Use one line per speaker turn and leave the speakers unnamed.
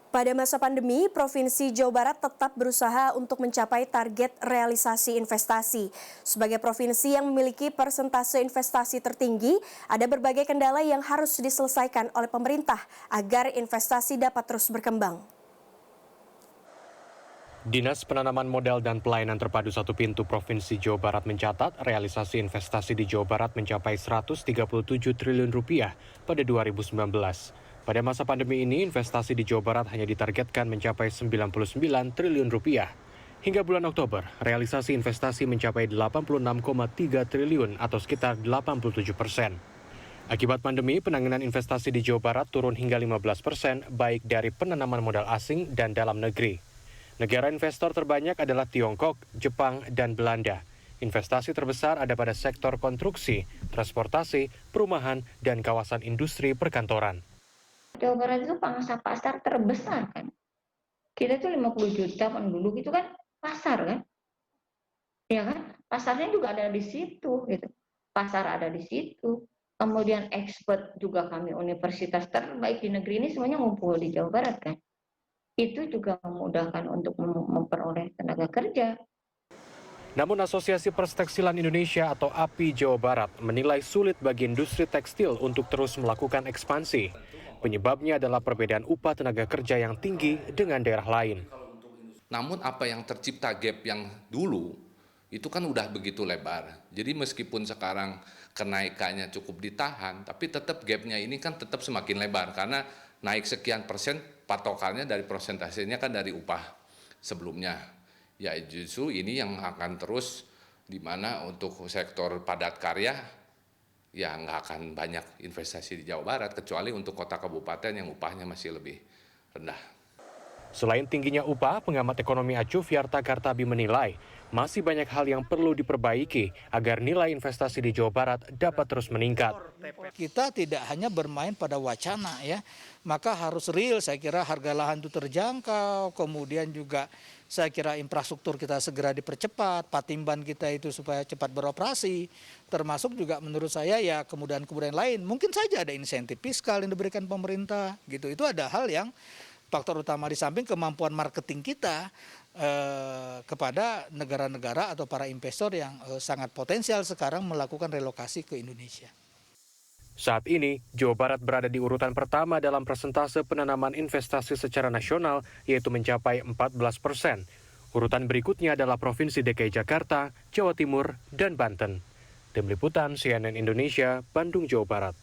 Pada masa pandemi, Provinsi Jawa Barat tetap berusaha untuk mencapai target realisasi investasi. Sebagai provinsi yang memiliki persentase investasi tertinggi, ada berbagai kendala yang harus diselesaikan oleh pemerintah agar investasi dapat terus berkembang.
Dinas Penanaman Modal dan Pelayanan Terpadu Satu Pintu Provinsi Jawa Barat mencatat realisasi investasi di Jawa Barat mencapai 137 triliun rupiah pada 2019. Pada masa pandemi ini, investasi di Jawa Barat hanya ditargetkan mencapai 99 triliun rupiah. Hingga bulan Oktober, realisasi investasi mencapai 86,3 triliun atau sekitar 87%. Akibat pandemi, penanganan investasi di Jawa Barat turun hingga 15%, baik dari penanaman modal asing dan dalam negeri. Negara investor terbanyak adalah Tiongkok, Jepang, dan Belanda. Investasi terbesar ada pada sektor konstruksi, transportasi, perumahan, dan kawasan industri perkantoran.
Jawa Barat itu pangsa pasar terbesar kan. Kita tuh 50 juta penduduk itu kan pasar kan. Ya kan? Pasarnya juga ada di situ gitu. Pasar ada di situ. Kemudian expert juga kami universitas terbaik di negeri ini semuanya ngumpul di Jawa Barat kan. Itu juga memudahkan untuk memperoleh tenaga kerja.
Namun Asosiasi Perstekstilan Indonesia atau API Jawa Barat menilai sulit bagi industri tekstil untuk terus melakukan ekspansi. Penyebabnya adalah perbedaan upah tenaga kerja yang tinggi dengan daerah lain.
Namun apa yang tercipta gap yang dulu itu kan udah begitu lebar. Jadi meskipun sekarang kenaikannya cukup ditahan, tapi tetap gapnya ini kan tetap semakin lebar karena naik sekian persen patokannya dari persentasenya kan dari upah sebelumnya. Ya justru ini yang akan terus di mana untuk sektor padat karya ya nggak akan banyak investasi di Jawa Barat kecuali untuk kota kabupaten yang upahnya masih lebih rendah.
Selain tingginya upah, pengamat ekonomi Acu Fiarta Kartabi menilai masih banyak hal yang perlu diperbaiki agar nilai investasi di Jawa Barat dapat terus meningkat.
Kita tidak hanya bermain pada wacana ya, maka harus real. Saya kira harga lahan itu terjangkau, kemudian juga saya kira infrastruktur kita segera dipercepat, Patimban kita itu supaya cepat beroperasi, termasuk juga menurut saya ya kemudahan-kemudahan lain. Mungkin saja ada insentif fiskal yang diberikan pemerintah, gitu. Itu ada hal yang faktor utama di samping kemampuan marketing kita kepada negara-negara atau para investor yang sangat potensial sekarang melakukan relokasi ke Indonesia.
Saat ini, Jawa Barat berada di urutan pertama dalam persentase penanaman investasi secara nasional, yaitu mencapai 14%. Urutan berikutnya adalah Provinsi DKI Jakarta, Jawa Timur, dan Banten. Tim Liputan CNN Indonesia, Bandung, Jawa Barat.